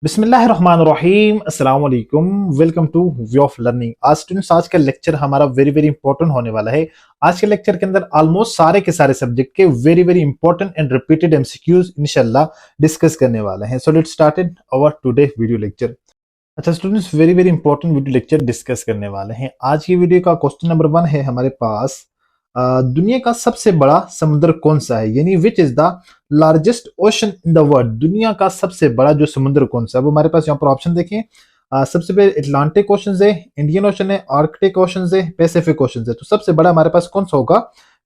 बिस्मिल्लाहिर्रहमानिर्रहीम अस्सलाम वालेकुम। Welcome two way of learning. आज का लेक्चर हमारा वेरी वेरी इंपॉर्टेंट होने वाला है। आज के लेक्चर के अंदर ऑलमोस्ट सारे के सारे सब्जेक्ट के very very important and repeated MCQs इंशाल्लाह डिस्कस करने वाले हैं। So let's started our today video lecture. अच्छा students, very very important video lecture discuss करने वाले हैं। आज की वीडियो का क्वेश्चन नंबर 1 है हमारे पास, दुनिया का सबसे बड़ा समुद्र कौन सा है, यानी which is the largest ocean in the world. दुनिया का सबसे बड़ा जो समुद्र कौन सा है, वो हमारे पास यहाँ पर ऑप्शन देखें। सबसे पहले अटलांटिक ओशन है, इंडियन ओशन है, आर्कटिक ओशन है, पैसिफिक ओशन है। तो सबसे बड़ा हमारे पास कौन सा होगा?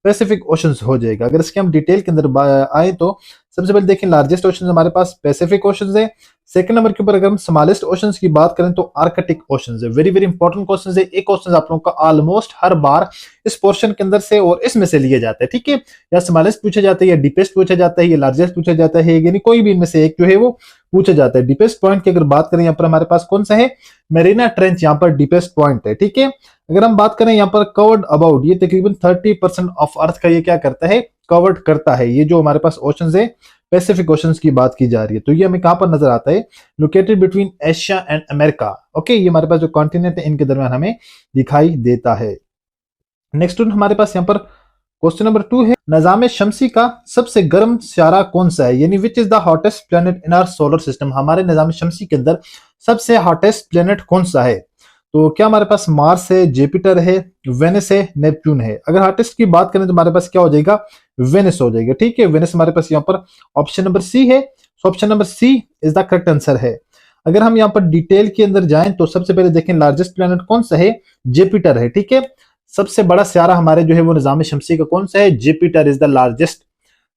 पैसिफिक ओशन हो जाएगा। अगर इसके हम डिटेल के अंदर आए तो सबसे पहले देखें, लार्जेस्ट ओशन हमारे पास पैसिफिक ओशन है। सेकंड नंबर के ऊपर अगर हम स्मॉलेस्ट ओशंस की बात करें तो आर्कटिक ओशंस है। वेरी वेरी इंपॉर्टेंट क्वेश्चन है। एक क्वेश्चन आप लोगों का ऑलमोस्ट हर बार इस पोर्शन के अंदर से और इसमें से लिए जाते हैं, ठीक है। या स्मॉलेस्ट पूछा जाता है, या डीपेस्ट पूछा जाता है, या लार्जेस्ट पूछा जाता है, यानी कोई भी इनमें से एक जो है वो पूछा जाता है। डीपेस्ट पॉइंट की अगर बात करें यहाँ पर हमारे पास कौन सा है? मेरीना ट्रेंच यहाँ पर डीपेस्ट पॉइंट है, ठीक है। अगर हम बात करें यहाँ पर कवर्ड अबाउट, ये तकरीबन 30% ऑफ अर्थ का ये क्या करता है? कवर्ड करता है। ये जो हमारे पास ओशंस है, पैसिफिक ओशंस की बात की जा रही है, तो ये हमें कहां पर नजर आता है? Located between Asia and America. Okay, ये हमारे पास जो कॉन्टिनेंट है इनके दरमियान हमें दिखाई देता है। नेक्स्ट हमारे पास यहाँ पर क्वेश्चन नंबर 2 है, निजाम शमसी का सबसे गर्म सितारा कौन सा है, यानी which is the hottest planet in our solar system. हमारे निजाम शमसी के अंदर सबसे हॉटेस्ट प्लेनेट कौन सा है? तो क्या हमारे पास मार्स है, जुपिटर है, वेनस है, नेपच्यून है। अगर हॉटेस्ट की बात करें तो हमारे पास क्या हो जाएगा? वेनस हो जाएगा, ठीक है। वेनस हमारे पास यहाँ पर ऑप्शन नंबर सी है। So option number C is the correct answer है। अगर हम यहाँ पर डिटेल के अंदर जाएं तो सबसे पहले देखें, लार्जेस्ट प्लेनेट कौन सा है? जुपिटर है, ठीक है। सबसे बड़ा सितारा हमारे जो है वो निजाम शमसी का कौन सा है? Jupiter is the largest.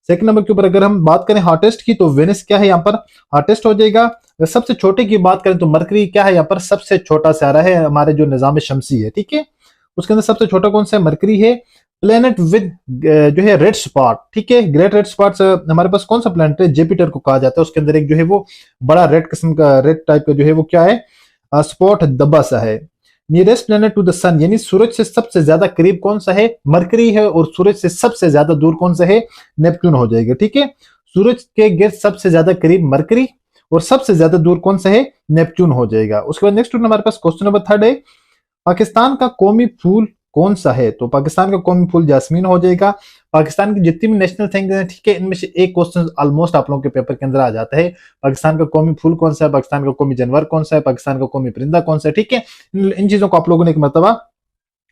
Second number के ऊपर अगर हम बात करें हॉटेस्ट की, तो वेनस क्या है यहाँ पर? हॉटेस्ट हो जाएगा। अगर सबसे छोटे की बात करें तो मरकरी क्या है यहाँ पर? सबसे छोटा सितारा है हमारे जो निजाम शमसी है, ठीक है। उसके अंदर सबसे छोटा कौन सा है? मरकरी है। प्लेनेट विद जो है रेड स्पॉट, ठीक है। ग्रेट रेड स्पॉट हमारे पास कौन सा प्लेनेट है? जुपिटर को कहा जाता है। उसके अंदर एक जो है वो बड़ा रेड किस्म का, रेड टाइप का जो है वो क्या है? स्पॉट दबा सा है। नियरेस्ट प्लेनेट टू द सन, यानी सूरज से सबसे ज्यादा करीब कौन सा है? मरकरी है। और सूरज से सबसे ज्यादा दूर कौन सा है? नेपच्यून हो जाएगा, ठीक है। सूरज के गिर्द सबसे ज्यादा करीब मरकरी और सबसे ज्यादा दूर कौन सा है? नेपच्यून हो जाएगा। उसके बाद नेक्स्ट हमारे पास क्वेश्चन नंबर 3 है, पाकिस्तान का कौमी फूल कौन सा है? तो पाकिस्तान का कौमी फूल जासमीन हो जाएगा। पाकिस्तान की जितनी भी नेशनल थिंग्स हैं, ठीक है, इनमें से एक क्वेश्चन ऑलमोस्ट आप लोगों के पेपर के अंदर आ जाता है। पाकिस्तान का कौमी फूल कौन सा है? पाकिस्तान का कौमी जानवर कौन सा है? पाकिस्तान का कौमी परिंदा कौन सा है? ठीक है, इन चीजों को आप लोगों ने एक मरतबा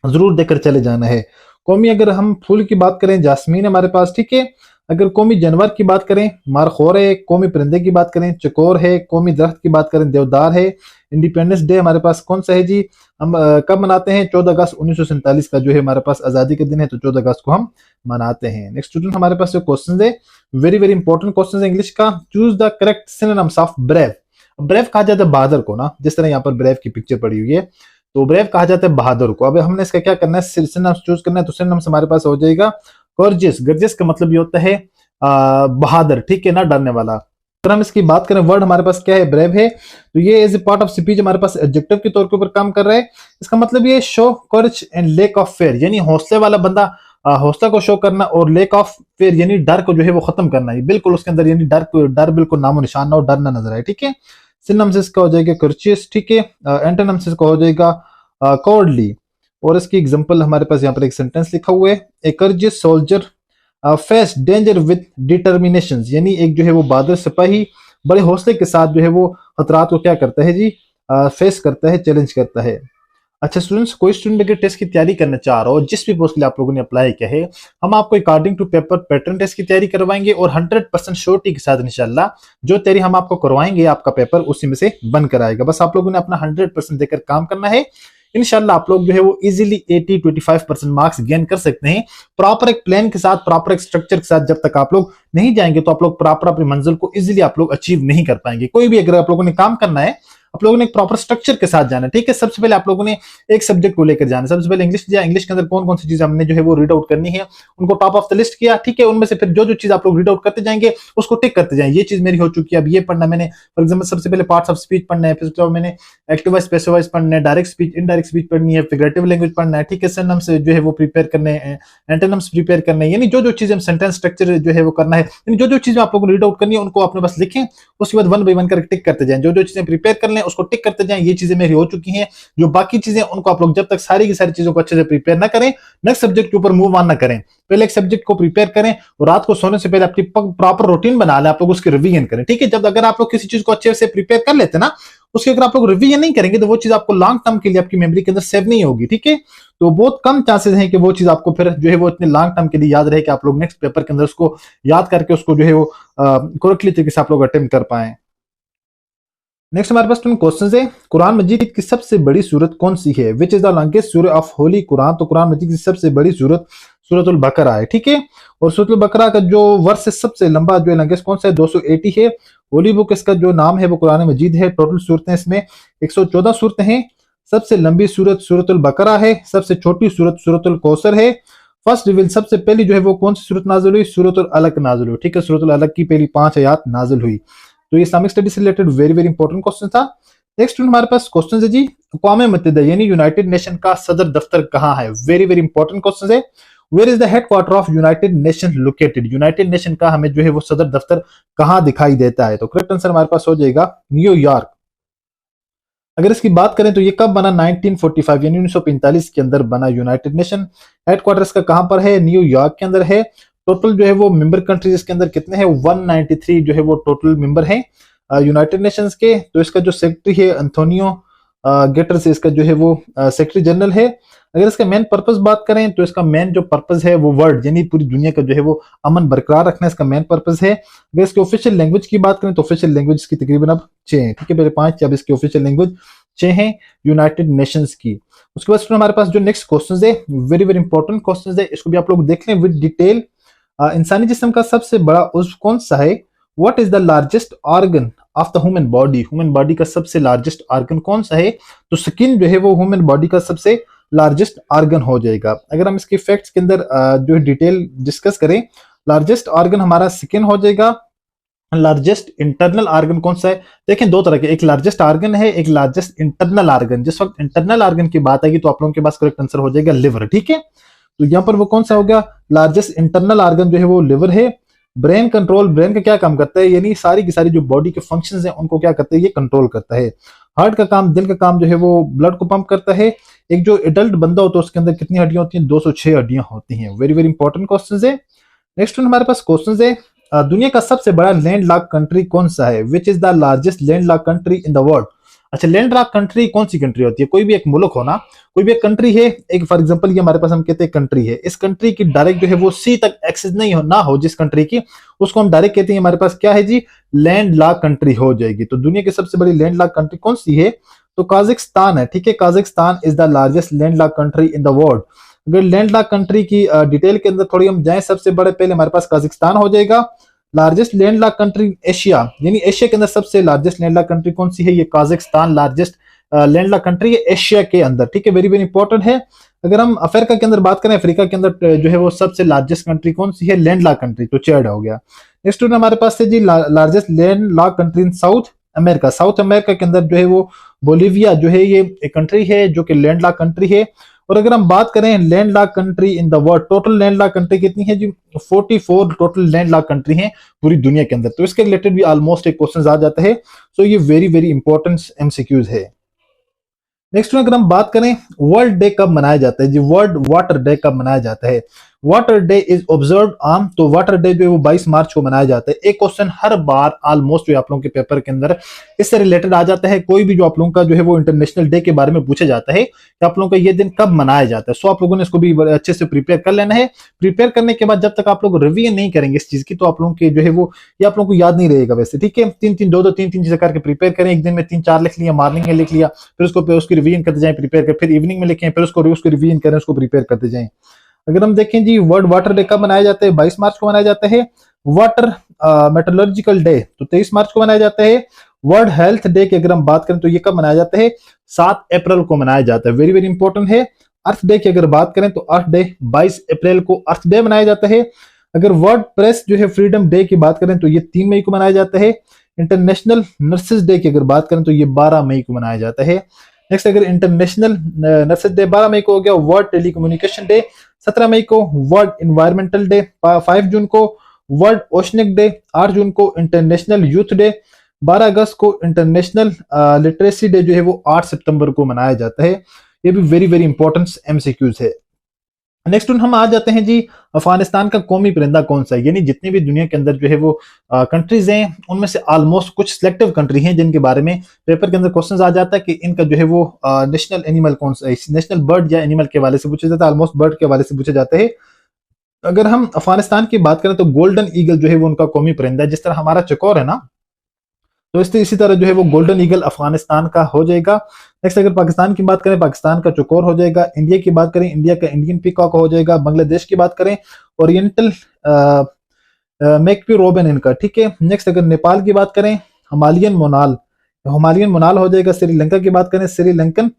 जरूर देकर चले जाना है। कौमी अगर हम फूल की बात करें, जासमीन हमारे पास, ठीक है। अगर कौमी जानवर की बात करें, मारखोर है। कौमी परिंदे की बात करें, चकोर है। कौमी दरख्त की बात करें, देवदार है। इंडिपेंडेंस डे हमारे पास कौन सा है जी? हम कब मनाते हैं? 14 अगस्त 1947 का जो है हमारे पास आजादी के दिन है, तो 14 अगस्त को हम मनाते हैं। नेक्स्ट स्टूडेंट हमारे पास जो क्वेश्चन है, वेरी वेरी इंपॉर्टेंट क्वेश्चन है इंग्लिश का। Choose the correct synonyms of brave. Brave कहा जाता है बहादुर को ना, जिस तरह यहाँ पर ब्रेव की पिक्चर पड़ी हुई है, तो ब्रेव कहा जाता है बहादुर को। अब हमने इसका क्या करना है? सिनोनिम्स चूज करना है। तो सिनोनिम्स हमारे पास हो जाएगा गॉर्जियस। गॉर्जियस का मतलब ये होता है बहादुर, ठीक है ना, डरने वाला। अगर हम इसकी बात करें, वर्ड हमारे पास क्या है? ब्रेव है। तो ये as a part of speech हमारे पास एडजेक्टिव के तौर के ऊपर काम कर रहा है। इसका मतलब ये show courage and lake of fair, यानी हौसले वाला बंदा, हौसला को शो करना, और लेक ऑफ फेयर यानी डर को जो है वो खत्म करना है बिल्कुल उसके अंदर, यानी डर बिल्कुल नामो निशान ना हो, डर ना नजर आए, ठीक है। सिनोनिम्स इसका हो जाएगा कर्चियस, ठीक है। एंटोनिम्स इसका हो जाएगा कॉवर्डली। और इसकी एग्जांपल हमारे पास यहाँ पर एक सेंटेंस लिखा हुआ है, a courageous soldier face danger with determination, यानी एक जो है वो बहादुर सिपाही बड़े हौसले के साथ जो है वो खतरात को क्या करता है जी? फेस करता है, चैलेंज करता है। अच्छा स्टूडेंट्स, कोई स्टूडेंट अगर टेस्ट की तैयारी करना चाह रहा हो, जिस भी पोस्ट के लिए आप लोगों ने अप्लाई किया है, हम आपको according to paper pattern test की तैयारी करवाएंगे, और 100% श्योरिटी के साथ इंशाल्लाह जो तैयारी हम आपको करवाएंगे, आपका पेपर उसी में से बन कर आएगा। बस आप लोगों ने अपना 100% देकर काम करना है। इंशाल्लाह आप लोग जो है वो इजीली 80 to 85% मार्क्स गेन कर सकते हैं। प्रॉपर एक प्लान के साथ, प्रॉपर एक स्ट्रक्चर के साथ जब तक आप लोग नहीं जाएंगे, तो आप लोग प्रॉपर अपनी मंजिल को इजीली आप लोग अचीव नहीं कर पाएंगे। कोई भी अगर आप लोगों ने काम करना है, आप लोगों ने एक प्रॉपर स्ट्रक्चर के साथ जाना है, ठीक है। सबसे पहले आप लोगों ने एक सब्जेक्ट को लेकर जाना है। सबसे पहले इंग्लिश दिया, इंग्लिश के अंदर कौन कौन सी चीजें हमने जो है वो रीड आउट करनी है, उनको टॉप ऑफ द लिस्ट किया, ठीक है। उनमें से फिर जो जो चीज आप लोग रीड आउट करते जाएंगे उसको टिक करते जाएंगे, ये चीज मेरी हो चुकी है, अब ये पढ़ना मैंने। फॉर एग्जाम्पल सबसे पहले पार्ट्स ऑफ स्पीच पढ़ना है, फिर उसके बाद मैंने एक्टिव वॉइस, पैसिव वॉइस पढ़ना है, डायरेक्ट स्पीच, इनडायरेक्ट स्पीच पढ़नी है, फिगरेटिव लैंग्वेज पढ़ना है, ठीक है। सिनोनिम्स जो है वो प्रिपेयर करने हैं, एंटोनिम्स प्रिपेयर करने हैं, यानी जो जो चीजें हम सेंटेंस स्ट्रक्चर जो है वो करना है, यानी जो जो चीजें आप लोगों को रीड आउट करनी है उनको आपने बस लिखें, उसके बाद वन बाई वन करके टिक करते जाएं, जो जो चीजें प्रिपेयर कर लें उसको टिक करते जाएं। ये चीजें मेरी हो चुकी हैं। जो बाकी चीजें उनको आप लोग जब तक सारी की सारी चीजों को अच्छे से प्रिपेयर ना करें, नेक्स्ट सब्जेक्ट के ऊपर मूव ऑन ना करें। पहले एक सब्जेक्ट को प्रिपेयर करें और रात को सोने से पहले अपनी प्रॉपर रूटीन बना लें, आप लोग उसकी रिवीजन करें, ठीक है। जब अगर आप लोग किसी चीज को अच्छे से प्रिपेयर कर लेते ना, उसके अगर आप लोग रिवीजन नहीं करेंगे तो वो चीज आपको लॉन्ग टर्म के लिए आपकी मेमोरी के अंदर सेव नहीं होगी, ठीक है। तो बहुत कम चांसेस हैं कि वो चीज आपको फिर जो है वो इतने लॉन्ग टर्म के लिए याद रहे कि आप लोग नेक्स्ट पेपर के अंदर उसको याद करके उसको जो है वो करेक्टली तरीके से आप लोग अटेम्प्ट कर पाए। नेक्स्ट हमारे पास क्वेश्चन है, कुरान मजीद की सबसे बड़ी सूरत कौन सी है? विच इज द लॉन्गेस्ट सूरह ऑफ होली कुरान? तो कुरान मजीद की सबसे बड़ी सूरत सूरतुल बकरा है, ठीक है। और सूरतुल बकरा का जो वर्ष सबसे लंबा जो लॉन्गेस्ट कौन सा है? 280 है। होली बुक इसका जो नाम है वो कुरान मजीद है। टोटल सूरतें इसमें 114 सूरतें हैं। सबसे लंबी सूरत सूरतुल बकरा है। सबसे छोटी सूरत सूरतुल कौसर है। फर्स्ट रिवील सबसे पहली जो है वो कौन सी सूरत नाजिल हुई? सूरतुल अलग नाजिल हुई, ठीक है। सूरतुल अलग की पहली 5 आयत नाजिल हुई। तो ये इस्लामिक स्टडी से related very very important question था। नेक्स्ट हमारे पास क्वेश्चन है जी, अक़वाम मुत्तहिदा यानी यूनाइटेड नेशन का सदर दफ्तर कहाँ है? वेरी वेरी इंपॉर्टेंट क्वेश्चन है। Where is the headquarter of United Nation located? United Nation का हमें जो है वो सदर दफ्तर कहाँ दिखाई देता है? तो करेक्ट आंसर हमारे पास हो जाएगा न्यूयॉर्क। अगर इसकी बात करें तो ये कब बना? 1945 यानी 1945 के अंदर बना यूनाइटेड नेशन। हेडक्वार्टर्स का कहां पर है? न्यूयॉर्क के अंदर है। टोटल जो है वो मेंबर कंट्रीज इसके अंदर कितने हैं? 193 जो है वो टोटल मेंबर हैं यूनाइटेड नेशंस के। तो इसका जो सेक्रेटरी है एंथोनियो गेटर्स, इसका जो है वो सेक्रेटरी जनरल है। अगर इसका मेन पर्पस बात करें तो इसका मेन जो पर्पस है वो वर्ल्ड यानी पूरी दुनिया का जो है वो अमन बरकरार रखना इसका मेन पर्पस है। अगर इसके ऑफिशियल लैंग्वेज की बात करें तो ऑफिशियल लैंग्वेज की तकरीबन अब 6 हैं, ठीक है। पहले 5 थी, अब इसकी ऑफिशियल लैंग्वेज 6 हैं यूनाइटेड नेशंस की। उसके बाद हमारे पास जो नेक्स्ट क्वेश्चन है वेरी वेरी इंपॉर्टेंट क्वेश्चन है, इसको भी आप लोग देख लें विद डिटेल। इंसानी जिस्म का सबसे बड़ा उज़्व कौन सा है? What is the largest organ of the human body? Human body का सबसे लार्जेस्ट ऑर्गन कौन सा है? तो स्किन जो है वो ह्यूमन बॉडी का सबसे लार्जेस्ट ऑर्गन हो जाएगा। अगर हम इसके फैक्ट्स के अंदर जो डिटेल डिस्कस करें, लार्जेस्ट ऑर्गन हमारा स्किन हो जाएगा। लार्जेस्ट इंटरनल ऑर्गन कौन सा है? देखें दो तरह के, एक लार्जेस्ट ऑर्गन है, एक लार्जेस्ट इंटरनल ऑर्गन। जिस वक्त इंटरनल ऑर्गन की बात आएगी तो आप लोगों के पास करेक्ट आंसर हो जाएगा लिवर, ठीक है। तो यहाँ पर वो कौन सा हो गया? लार्जेस्ट इंटरनल ऑर्गन जो है वो लिवर है। ब्रेन कंट्रोल, ब्रेन का क्या काम करता है? यानी सारी की सारी जो बॉडी के फंक्शंस हैं उनको क्या करता है? ये कंट्रोल करता है। हार्ट का काम, दिल का काम जो है वो ब्लड को पंप करता है। एक जो एडल्ट बंदा होता है उसके अंदर कितनी हड्डियां होती हैं? 206 हड्डियां होती हैं। वेरी वेरी इंपॉर्टेंट क्वेश्चन है। नेक्स्ट हमारे पास क्वेश्चन है, दुनिया का सबसे बड़ा लैंड लॉक कंट्री कौन सा है? विच is the largest land lock country in the world? अच्छा, लैंड लॉक कंट्री कौन सी कंट्री होती है? कोई भी एक मुल्क होना, कोई भी एक कंट्री है, एक फॉर एग्जांपल ये हमारे पास हम कहते हैं कंट्री है, इस कंट्री की डायरेक्ट जो है वो सी तक एक्सेस नहीं हो, ना हो जिस कंट्री की, उसको हम डायरेक्ट कहते हैं हमारे पास क्या है जी? लैंड लॉक कंट्री हो जाएगी। तो दुनिया की सबसे बड़ी लैंड लॉक कंट्री कौन सी है? तो काजाकिस्तान है, ठीक है। Kazakhstan is the largest land lock country in the world. अगर लैंड लॉक कंट्री की डिटेल के अंदर थोड़ी हम जाएं, सबसे बड़े पहले हमारे पास काजाकिस्तान हो जाएगा। Largest land lock country Asia, यानी एशिया के अंदर सबसे लार्जेस्ट लैंड लॉक कंट्री कौन सी है? ये Kazakhstan largest land lock country है एशिया के अंदर, ठीक है। वेरी वेरी इंपॉर्टेंट है। अगर हम अफ्रीका के अंदर बात करें, अफ्रीका के अंदर जो है वो सबसे लार्जेस्ट कंट्री कौन सी है? लैंड लॉक कंट्री, तो चैड हो गया। नेक्स्ट हमारे पास है जी largest land lock country in South America. South America के अंदर जो है वो बोलिविया जो है ये एक कंट्री है जो कि लैंड लॉक कंट्री है। और अगर हम बात करें land lock country in the world, total land lock country कितनी है जी? 44 टोटल लैंड लॉक कंट्री हैं पूरी दुनिया के अंदर। तो इसके रिलेटेड भी ऑलमोस्ट एक क्वेश्चन आ जाता है। सो ये वेरी वेरी इंपॉर्टेंट एमसीक्यूज है। नेक्स्ट अगर हम बात करें वर्ल्ड डे कब मनाया जाता है जी? वर्ल्ड वाटर डे कब मनाया जाता है? Water day is observe on, तो वाटर डे जो है वो 22 मार्च को मनाया जाता है। एक क्वेश्चन हर बार ऑलमोस्ट जो आप लोगों के पेपर के अंदर इससे रिलेटेड आ जाता है। कोई भी जो आप लोगों का जो है वो इंटरनेशनल डे के बारे में पूछा जाता है कि आप लोगों का ये दिन कब मनाया जाता है। सो आप लोगों ने इसको भी अच्छे से प्रिपेयर कर लेना है। प्रिपेयर करने के बाद जब तक आप लोग रिवीजन नहीं करेंगे इस चीज की, तो आप लोगों के जो है वो ये आप लोगों को याद नहीं रहेगा वैसे, ठीक है। 3-3 2-2 3-3 चीजें करके प्रिपेयर करें। एक दिन में 3-4 लिख लिया, मॉर्निंग में लिख लिया, फिर उसकी रिवीजन करते जाए, प्रिपेयर कर, फिर इवनिंग में लिखें, फिर उसको रिवीजन करें, उसको प्रिपेयर करते जाएं। अगर हम देखें जी वर्ल्ड वाटर डे कब मनाया जाता है? 22 मार्च को मनाया जाता है। वाटर मेटलर्जिकल डे तो 23 मार्च को मनाया जाता है। वर्ल्ड हेल्थ डे की अगर हम बात करें तो ये कब मनाया जाता है, 7 अप्रैल को मनाया जाता है, वेरी वेरी इंपॉर्टेंट है। अर्थ डे की अगर बात करें तो अर्थ डे 22 अप्रैल को अर्थ डे मनाया जाता है। अगर वर्ल्ड प्रेस जो है फ्रीडम डे की बात करें तो ये 3 मई को मनाया जाता है। इंटरनेशनल नर्सेज डे की अगर बात करें तो ये 12 मई को मनाया जाता है। नेक्स्ट अगर इंटरनेशनल नर्सेज डे 12 मई को हो गया। वर्ल्ड टेलीकम्युनिकेशन डे 17 मई को। वर्ल्ड इन्वायरमेंटल डे 5 जून को। वर्ल्ड ओशनिक डे 8 जून को। इंटरनेशनल यूथ डे 12 अगस्त को। इंटरनेशनल लिटरेसी डे जो है वो 8 सितंबर को मनाया जाता है। ये भी वेरी वेरी इंपॉर्टेंट एमसीक्यूज है। नेक्स्ट हम आ जाते हैं जी, अफगानिस्तान का कौमी परिंदा कौन सा है, यानी जितनी भी दुनिया के अंदर जो है वो कंट्रीज हैं उनमें से ऑलमोस्ट कुछ सिलेक्टिव कंट्री हैं जिनके बारे में पेपर के अंदर क्वेश्चंस आ जाता है कि इनका जो है वो नेशनल एनिमल कौन सा है, नेशनल बर्ड या एनिमल के हवाले से पूछा जाता है, ऑलमोस्ट बर्ड के हवाले से पूछा जाता है। अगर हम अफगानिस्तान की बात करें तो गोल्डन ईगल जो है वो उनका कौमी परिंदा है, जिस तरह हमारा चकोर है ना, तो इसी तरह जो है वो गोल्डन ईगल अफगानिस्तान का हो जाएगा। नेक्स्ट अगर पाकिस्तान की बात करें, पाकिस्तान का चकोर हो जाएगा। इंडिया की बात करें, इंडिया का इंडियन पीकॉक हो जाएगा। बांग्लादेश की बात करें, ओरिएंटल मैकपी रोबन इनका, ठीक है। नेक्स्ट अगर नेपाल की बात करें, हिमालयन मोनाल, हिमालयन मोनाल हो जाएगा। श्रीलंका की बात करें, श्रीलंकन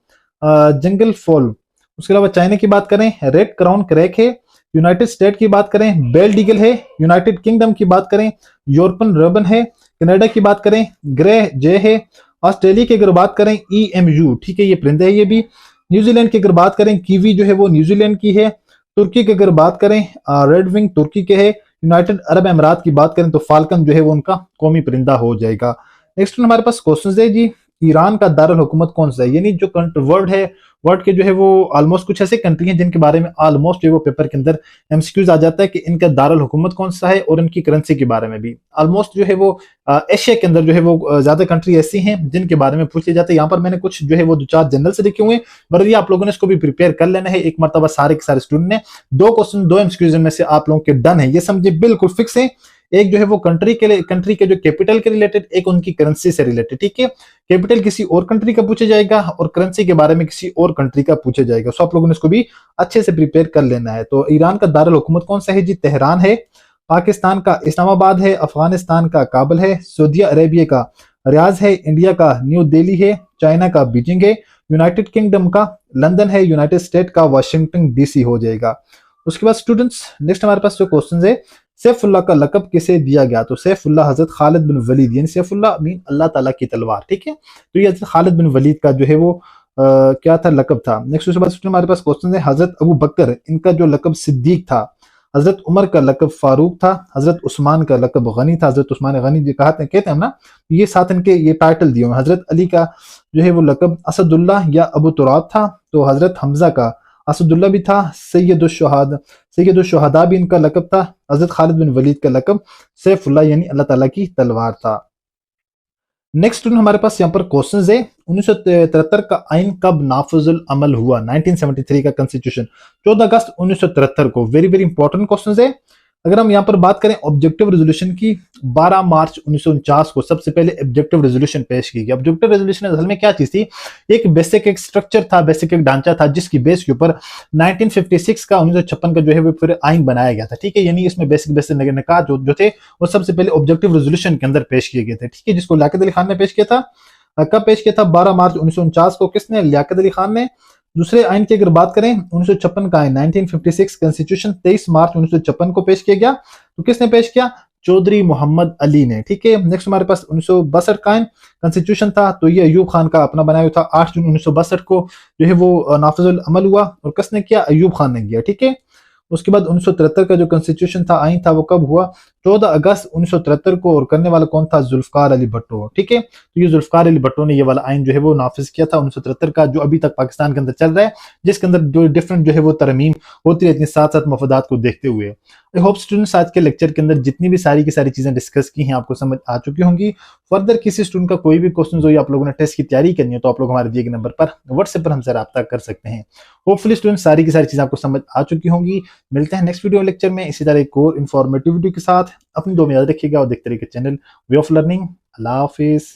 जंगल फॉल। उसके अलावा चाइना की बात करें, रेड क्राउन क्रैक है। यूनाइटेड स्टेट की बात करें, बेल्ट ईगल है। यूनाइटेड किंगडम की बात करें, यूरोपन रेबन है। कनाडा की बात करें, ग्रे जे है। ऑस्ट्रेलिया की अगर बात करें, EMU, ठीक है, ये परिंदा है ये भी। न्यूजीलैंड की अगर बात करें, कीवी जो है वो न्यूजीलैंड की है। तुर्की की अगर बात करें, रेड विंग तुर्की के है। यूनाइटेड अरब अमीरात की बात करें तो फाल्कन जो है वो उनका कौमी परिंदा हो जाएगा। नेक्स्ट हमारे पास क्वेश्चन है जी, ईरान का दारुल हुकूमत कौन सा है, यानी जो वर्ल्ड है, वर्ल्ड के जो है वो ऑलमोस्ट कुछ ऐसे कंट्री हैं जिनके बारे में ऑलमोस्ट जो है वो पेपर के अंदर एमसीक्यूज आ जाता है कि इनका दारुल हुकूमत कौन सा है, और इनकी करेंसी के बारे में भी ऑलमोस्ट जो है वो एशिया के अंदर जो है वो ज्यादा कंट्री ऐसी हैं जिनके बारे में पूछ लिया जाता है। यहाँ पर मैंने कुछ जो है वो 2-4 जनरल से लिखे हुए हैं, बट ये आप लोगों ने इसको भी प्रिपेयर कर लेना है एक मरतबा सारे के सारे स्टूडेंट ने। 2 क्वेश्चन 2 एमसीक्यूज में से आप लोगों के डन है, ये समझे बिल्कुल फिक्स है। एक जो है वो कंट्री के जो कैपिटल के रिलेटेड, एक उनकी करेंसी से रिलेटेड, ठीक है। कैपिटल किसी और कंट्री का पूछा जाएगा और करेंसी के बारे में किसी और कंट्री का पूछा जाएगा। सो आप लोगों ने इसको भी अच्छे से प्रिपेयर कर लेना है। तो ईरान का दारुल हुकूमत कौन सा है जी, तेहरान है। पाकिस्तान का इस्लामाबाद है। अफगानिस्तान का काबुल है। सऊदी अरेबिया का रियाज है। इंडिया का न्यू दिल्ली है। चाइना का बीजिंग है। यूनाइटेड किंगडम का लंदन है। यूनाइटेड स्टेट का वाशिंगटन DC हो जाएगा। उसके बाद स्टूडेंट्स नेक्स्ट हमारे पास जो क्वेश्चन है, सैफुल्लाह का लकब किसे दिया गया, तो सैफुल्लाह हजरत खालिद बिन वलीद, यानी सैफुल्लाह मीन अल्लाह ताला की तलवार, ठीक है। तो ये हजरत खालिद बिन वलीद का जो है वो क्या था, लकब था। नेक्स्ट उसके बाद हमारे पास क्वेश्चन है, हजरत अबू बकर इनका जो लकब सिद्दीक था। हजरत उमर का लकब फारूक था। हजरत उस्मान का लकब गनी था। हजरत उस्मान गनी जो कहते हैं ना, ये साथ इनके ये टाइटल दिए हुए। हजरत अली का जो है वो लकब असदुल्लाह या अबू तुराब था। तो हजरत हमजा का असदुल्ला भी था। सैयदुश्शुहदा भी इनका लकब था। हजरत खालिद बिन वलीद का लकब सैफुल्लाह यानी अल्लाह ताला की तलवार था। नेक्स्ट हमारे पास यहाँ पर क्वेश्चन है, 1973 का आइन कब नाफिजुल अमल हुआ, 1973 का कॉन्स्टिट्यूशन 14 अगस्त 1973 को। वेरी वेरी इंपॉर्टेंट क्वेश्चन है। अगर हम यहाँ पर बात करें ऑब्जेक्टिव रेजोल्यूशन की, 12 मार्च 1949 को सबसे पहले ऑब्जेक्टिव रेजोल्यूशन पेश की गई। ऑब्जेक्टिव रेजोल्यूशन असल में क्या चीज थी, एक बेसिक एक स्ट्रक्चर था, बेसिक एक ढांचा था, जिसकी बेस के ऊपर 1956 का 1956 का जो है वो फिर आइन बनाया गया था, ठीक है। यानी इसमें बेसिक बेसिक निकात जो थे वो सबसे पहले ऑब्जेक्टिव रेजोल्यूशन के अंदर पेश किए गए थे, ठीक है, जिसको लियाकत अली खान ने पेश किया था। कब पेश किया था, 12 मार्च 1949 को। किसने, लियाकत अली खान ने। दूसरे आइन की अगर बात करें, 1956 का आइन 1956 कॉन्स्टिट्यूशन 23 मार्च 1956 को पेश किया गया। तो किसने पेश किया, चौधरी मोहम्मद अली ने, ठीक है। नेक्स्ट हमारे पास 1962 का आइन कॉन्स्टिट्यूशन था, तो ये अयूब खान का अपना बनाया था। 8 जून 1962 को जो है वो नाफिजुल अमल हुआ, और किसने किया, अयूब खान ने किया, ठीक है। उसके बाद 1973 का जो कॉन्स्टिट्यूशन था, आइन था, वो कब हुआ, 14 अगस्त 1973 को, और करने वाला कौन था, जुल्फकार अली भट्टो, ठीक है। तो ये जुल्फकार अली भट्टो ने ये वाला आइन जो है वो नाफिज किया था 1973 का, जो अभी तक पाकिस्तान के अंदर चल रहा है, जिसके अंदर जो डिफरेंट जो है वो तरमीम होती रहती है साथ साथ मफादात को देखते हुए। आई होप स्टूडेंट्स आज के लेक्चर के अंदर जितनी भी सारी की सारी चीजें डिस्कस की हैं आपको समझ आ चुकी होंगी। फर्दर किसी स्टूडेंट का कोई भी क्वेश्चन हो या आप लोगों ने टेस्ट की तैयारी करनी है, तो आप लोग हमारे दिए गए नंबर पर व्हाट्सएप पर हमसे रब्ता कर सकते हैं। होपफुली स्टूडेंट सारी की सारी चीजें आपको समझ आ चुकी होंगी। मिलते हैं नेक्स्ट वीडियो लेक्चर में इसी तरह एक और इन्फॉर्मेटिव वीडियो के साथ। अपनी दुआ में याद रखिएगा और देखते रहिए channel way of learning. Allah Hafiz.